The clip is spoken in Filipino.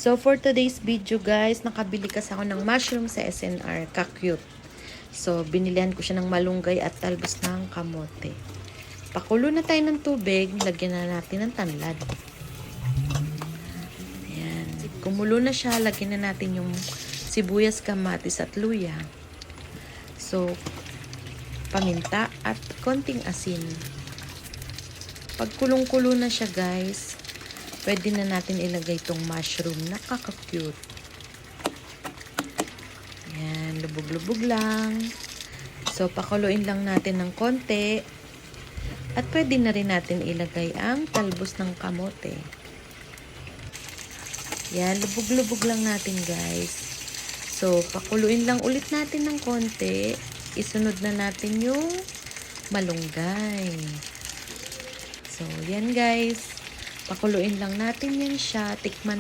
So, for today's video guys, nakabili kasi ako ng mushroom sa SNR. Ka-cute. So, binilihan ko siya ng malunggay at talbos ng kamote. Pakulo na tayo ng tubig. Lagyan na natin ng tanlad. Ayan. Kumulo na siya. Lagyan na natin yung sibuyas, kamatis at luya. So, paminta at konting asin. Pag kulong-kulo na siya guys, pwede na natin ilagay itong mushroom. Nakaka-cute. Ayan, lubog-lubog lang. So, pakuluin lang natin ng konti. At pwede na rin natin ilagay ang talbos ng kamote. Ayan, lubog-lubog lang natin guys. So, pakuluin lang ulit natin ng konti. Isunod na natin yung malunggay. So, yan guys. Pakuluin lang natin yan siya. Tikman